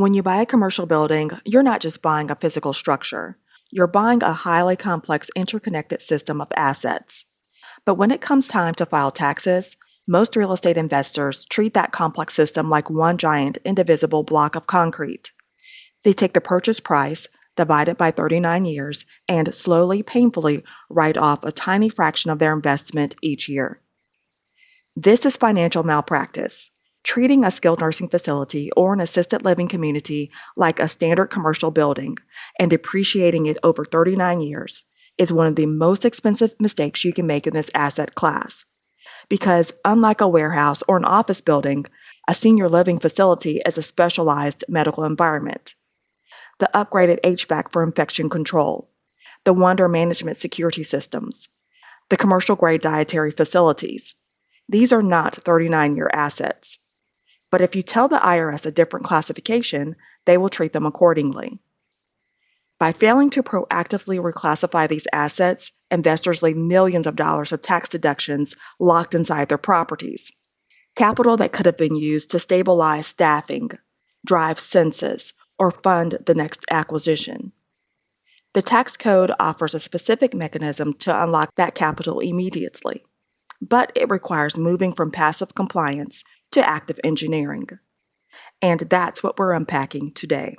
When you buy a commercial building, you're not just buying a physical structure. You're buying a highly complex interconnected system of assets. But when it comes time to file taxes, most real estate investors treat that complex system like one giant, indivisible block of concrete. They take the purchase price, divide it by 39 years, and slowly, painfully write off a tiny fraction of their investment each year. This is financial malpractice. Treating a skilled nursing facility or an assisted living community like a standard commercial building and depreciating it over 39 years is one of the most expensive mistakes you can make in this asset class. Because unlike a warehouse or an office building, a senior living facility is a specialized medical environment. The upgraded HVAC for infection control, the Wonder Management security systems, the commercial grade dietary facilities. These are not 39-year assets. But if you tell the IRS a different classification, they will treat them accordingly. By failing to proactively reclassify these assets, investors leave millions of dollars of tax deductions locked inside their properties. Capital that could have been used to stabilize staffing, drive census, or fund the next acquisition. The tax code offers a specific mechanism to unlock that capital immediately, but it requires moving from passive compliance to active engineering. And that's what we're unpacking today.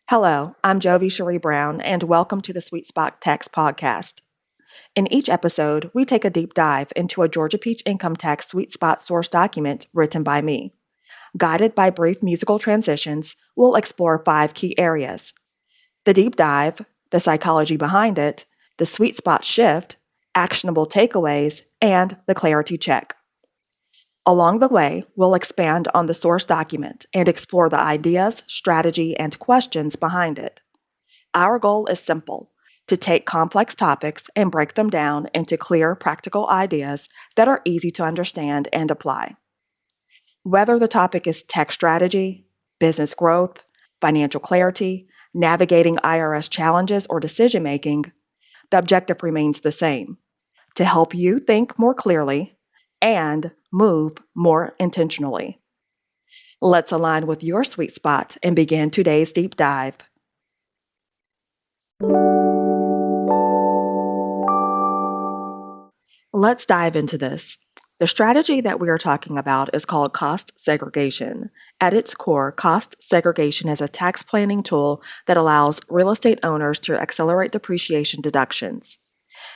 Hello, I'm Jovi Shari Brown, and welcome to the Sweet Spot Tax Podcast. In each episode, we take a deep dive into a Georgia Peach income tax sweet spot source document written by me. Guided by brief musical transitions, we'll explore 5 key areas: the deep dive, the psychology behind it, the sweet spot shift, actionable takeaways, and the clarity check. Along the way, we'll expand on the source document and explore the ideas, strategy, and questions behind it. Our goal is simple: to take complex topics and break them down into clear, practical ideas that are easy to understand and apply. Whether the topic is tax strategy, business growth, financial clarity, navigating IRS challenges, or decision making, the objective remains the same: to help you think more clearly and move more intentionally. Let's align with your sweet spot and begin today's deep dive. Let's dive into this. The strategy that we are talking about is called cost segregation. At its core, cost segregation is a tax planning tool that allows real estate owners to accelerate depreciation deductions.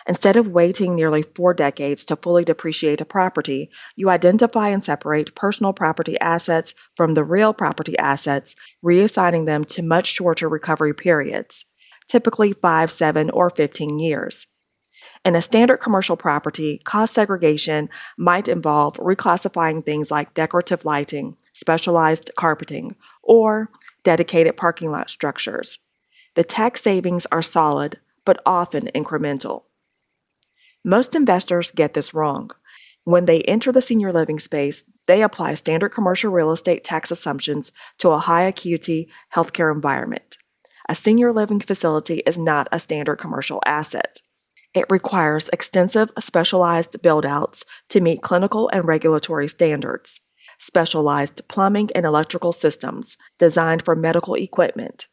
Instead of waiting nearly 4 decades to fully depreciate a property, you identify and separate personal property assets from the real property assets, reassigning them to much shorter recovery periods, typically 5, 7, or 15 years. In a standard commercial property, cost segregation might involve reclassifying things like decorative lighting, specialized carpeting, or dedicated parking lot structures. The tax savings are solid, but often incremental. Most investors get this wrong. When they enter the senior living space, they apply standard commercial real estate tax assumptions to a high-acuity healthcare environment. A senior living facility is not a standard commercial asset. It requires extensive specialized build-outs to meet clinical and regulatory standards, specialized plumbing and electrical systems designed for medical equipment,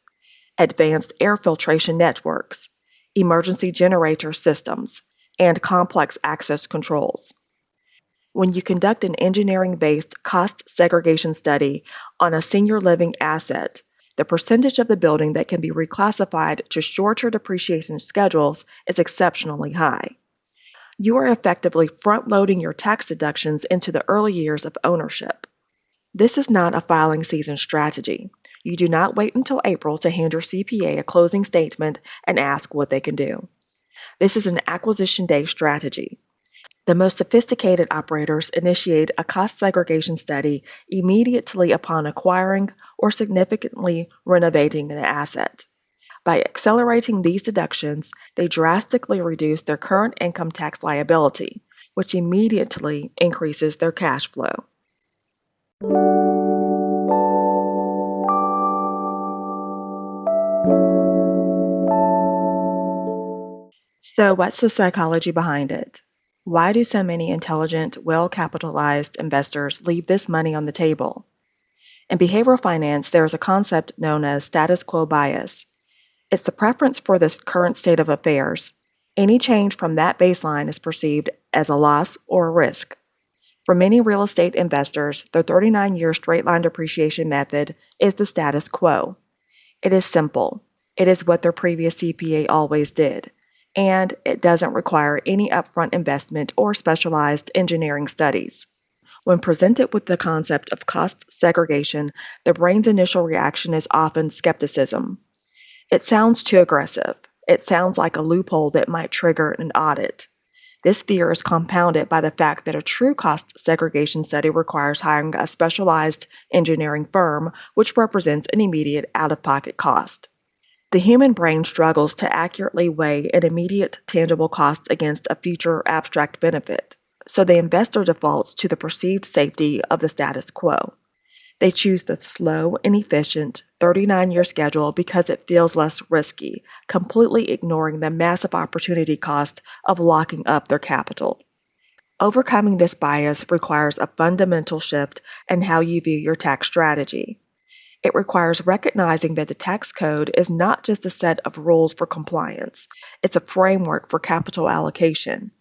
advanced air filtration networks, emergency generator systems, and complex access controls. When you conduct an engineering-based cost segregation study on a senior living asset, the percentage of the building that can be reclassified to shorter depreciation schedules is exceptionally high. You are effectively front-loading your tax deductions into the early years of ownership. This is not a filing season strategy. You do not wait until April to hand your CPA a closing statement and ask what they can do. This is an acquisition day strategy. The most sophisticated operators initiate a cost segregation study immediately upon acquiring or significantly renovating an asset. By accelerating these deductions, they drastically reduce their current income tax liability, which immediately increases their cash flow. So, what's the psychology behind it? Why do so many intelligent, well-capitalized investors leave this money on the table? In behavioral finance, there is a concept known as status quo bias. It's the preference for the current state of affairs. Any change from that baseline is perceived as a loss or a risk. For many real estate investors, the 39-year straight line depreciation method is the status quo. It is simple. It is what their previous CPA always did. And it doesn't require any upfront investment or specialized engineering studies. When presented with the concept of cost segregation, the brain's initial reaction is often skepticism. It sounds too aggressive. It sounds like a loophole that might trigger an audit. This fear is compounded by the fact that a true cost segregation study requires hiring a specialized engineering firm, which represents an immediate out of pocket cost. The human brain struggles to accurately weigh an immediate tangible cost against a future abstract benefit, so the investor defaults to the perceived safety of the status quo. They choose the slow and efficient 39-year schedule because it feels less risky, completely ignoring the massive opportunity cost of locking up their capital. Overcoming this bias requires a fundamental shift in how you view your tax strategy. It requires recognizing that the tax code is not just a set of rules for compliance, it's a framework for capital allocation.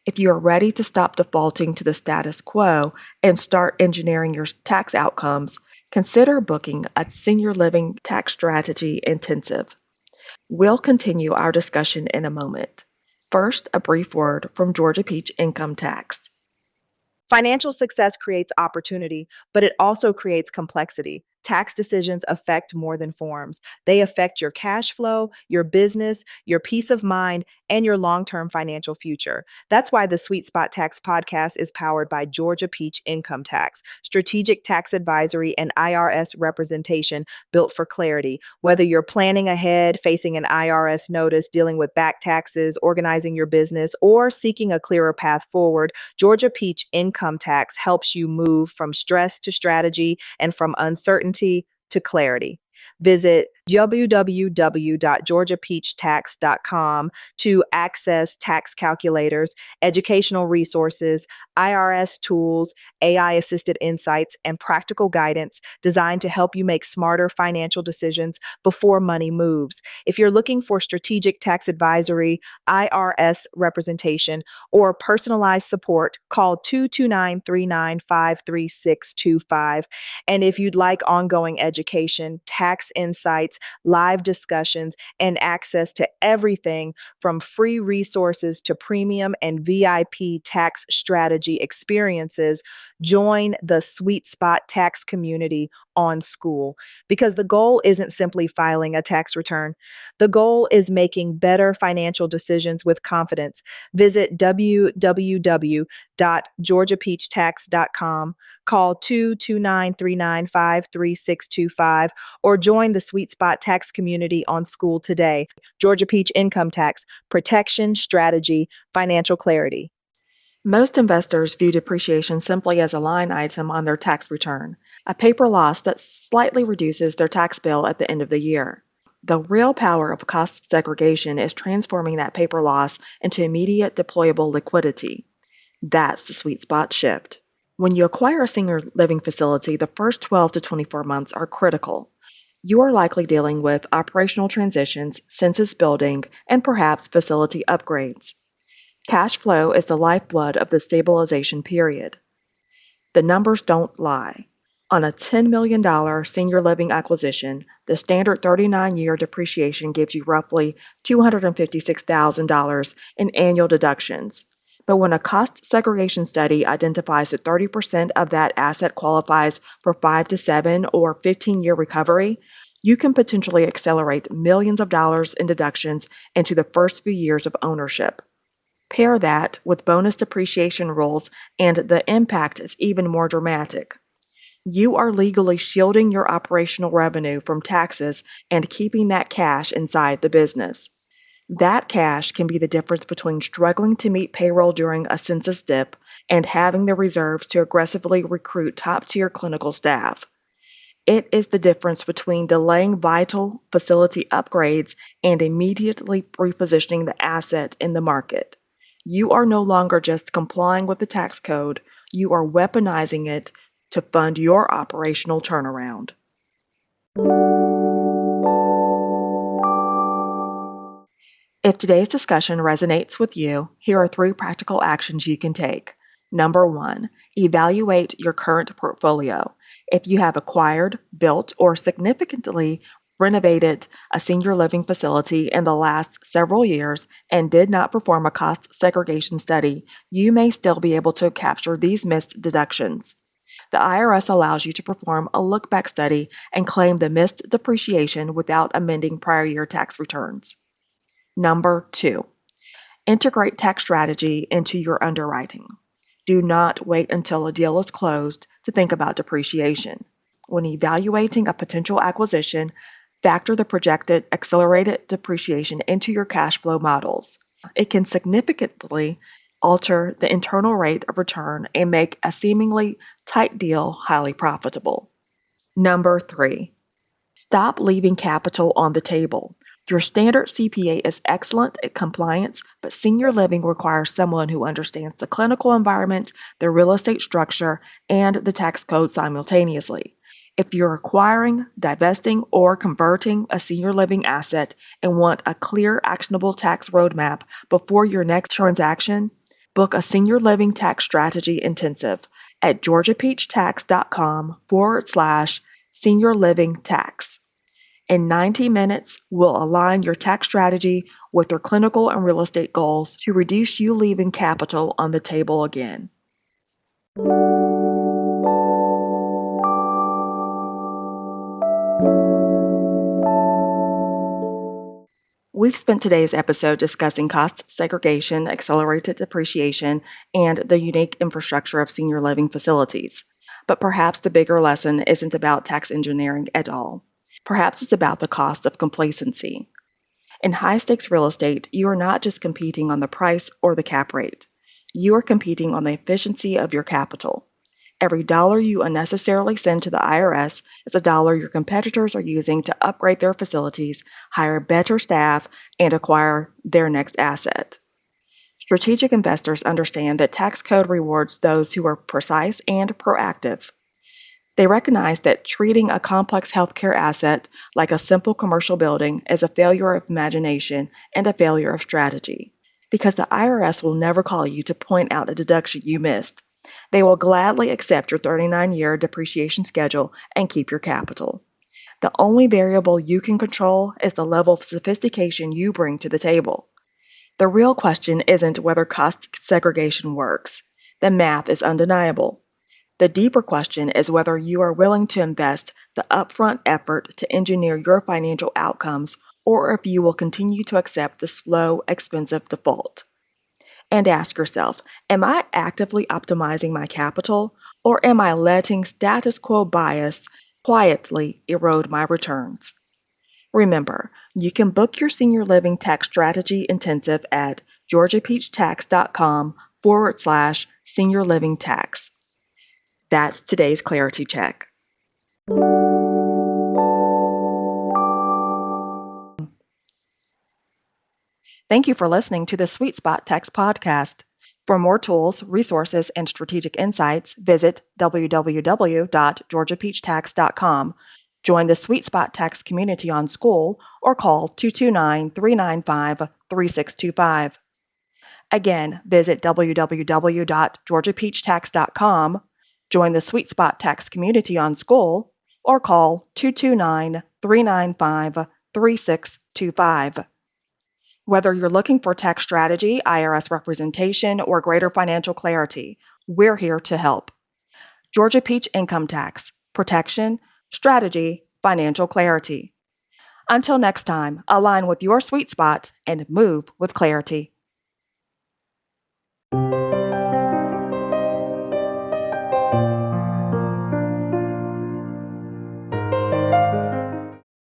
If you are ready to stop defaulting to the status quo and start engineering your tax outcomes, consider booking a senior living tax strategy intensive. We'll continue our discussion in a moment. First, a brief word from Georgia Peach Income Tax. Financial success creates opportunity, but it also creates complexity. Tax decisions affect more than forms. They affect your cash flow, your business, your peace of mind, and your long term financial future. That's why the Sweet Spot Tax podcast is powered by Georgia Peach Income Tax, strategic tax advisory, and IRS representation built for clarity. Whether you're planning ahead, facing an IRS notice, dealing with back taxes, organizing your business, or seeking a clearer path forward, Georgia Peach Income Tax helps you move from stress to strategy and from uncertainty to clarity. Visit www.georgiapeachtax.com to access tax calculators, educational resources, IRS tools, AI assisted insights, and practical guidance designed to help you make smarter financial decisions before money moves. If you're looking for strategic tax advisory, IRS representation, or personalized support, call 229 395 3625. And if you'd like ongoing education, tax insights, live discussions, and access to everything from free resources to premium and VIP tax strategy experiences, join the Sweet Spot Tax community on School. Because the goal isn't simply filing a tax return, the goal is making better financial decisions with confidence. Visit www.georgiapeachtax.com. Call 229 395 3625 or join the Sweet Spot Tax community on School today. Georgia Peach Income Tax, protection, strategy, financial clarity. Most investors view depreciation simply as a line item on their tax return, a paper loss that slightly reduces their tax bill at the end of the year. The real power of cost segregation is transforming that paper loss into immediate deployable liquidity. That's the sweet spot shift. When you acquire a senior living facility, the first 12 to 24 months are critical. You are likely dealing with operational transitions, census building, and perhaps facility upgrades. Cash flow is the lifeblood of the stabilization period. The numbers don't lie. On a $10 million senior living acquisition, the standard 39-year depreciation gives you roughly $256,000 in annual deductions. But when a cost segregation study identifies that 30% of that asset qualifies for 5 to 7 or 15-year recovery, you can potentially accelerate millions of dollars in deductions into the first few years of ownership. Pair that with bonus depreciation rules, and the impact is even more dramatic. You are legally shielding your operational revenue from taxes and keeping that cash inside the business. That cash can be the difference between struggling to meet payroll during a census dip and having the reserves to aggressively recruit top tier clinical staff. It is the difference between delaying vital facility upgrades and immediately repositioning the asset in the market. You are no longer just complying with the tax code, you are weaponizing it to fund your operational turnaround. If today's discussion resonates with you, here are 3 practical actions you can take. Number 1, evaluate your current portfolio. If you have acquired, built, or significantly renovated a senior living facility in the last several years and did not perform a cost segregation study, you may still be able to capture these missed deductions. The IRS allows you to perform a look-back study and claim the missed depreciation without amending prior year tax returns. Number 2, integrate tax strategy into your underwriting. Do not wait until a deal is closed to think about depreciation. When evaluating a potential acquisition, factor the projected accelerated depreciation into your cash flow models. It can significantly alter the internal rate of return and make a seemingly tight deal highly profitable. Number 3, stop leaving capital on the table. Your standard CPA is excellent at compliance, but senior living requires someone who understands the clinical environment, the real estate structure, and the tax code simultaneously. If you're acquiring, divesting, or converting a senior living asset and want a clear, actionable tax roadmap before your next transaction, book a senior living tax strategy intensive at georgiapeachtax.com/senior living tax. In 90 minutes, we'll align your tax strategy with your clinical and real estate goals to reduce you leaving capital on the table again. We've spent today's episode discussing cost segregation, accelerated depreciation, and the unique infrastructure of senior living facilities. But perhaps the bigger lesson isn't about tax engineering at all. Perhaps it's about the cost of complacency. In high stakes real estate, you are not just competing on the price or the cap rate. You are competing on the efficiency of your capital. Every dollar you unnecessarily send to the IRS is a dollar your competitors are using to upgrade their facilities, hire better staff, and acquire their next asset. Strategic investors understand that tax code rewards those who are precise and proactive. They recognize that treating a complex healthcare asset like a simple commercial building is a failure of imagination and a failure of strategy, because the IRS will never call you to point out a deduction you missed. They will gladly accept your 39-year depreciation schedule and keep your capital. The only variable you can control is the level of sophistication you bring to the table. The real question isn't whether cost segregation works. The math is undeniable. The deeper question is whether you are willing to invest the upfront effort to engineer your financial outcomes, or if you will continue to accept the slow, expensive default. And ask yourself, am I actively optimizing my capital, or am I letting status quo bias quietly erode my returns? Remember, you can book your senior living tax strategy intensive at georgiapeachtax.com/senior living tax. That's today's clarity check. Thank you for listening to the Sweet Spot Tax Podcast. For more tools, resources, and strategic insights, visit www.georgiapeachtax.com. Join the Sweet Spot Tax community on School or call 229-395-3625. Again, visit www.georgiapeachtax.com. Join the Sweet Spot Tax community on School or call 229-395-3625. Whether you're looking for tax strategy, IRS representation, or greater financial clarity, we're here to help. Georgia Peach Income Tax, Protection, Strategy, Financial Clarity. Until next time, align with your sweet spot and move with clarity.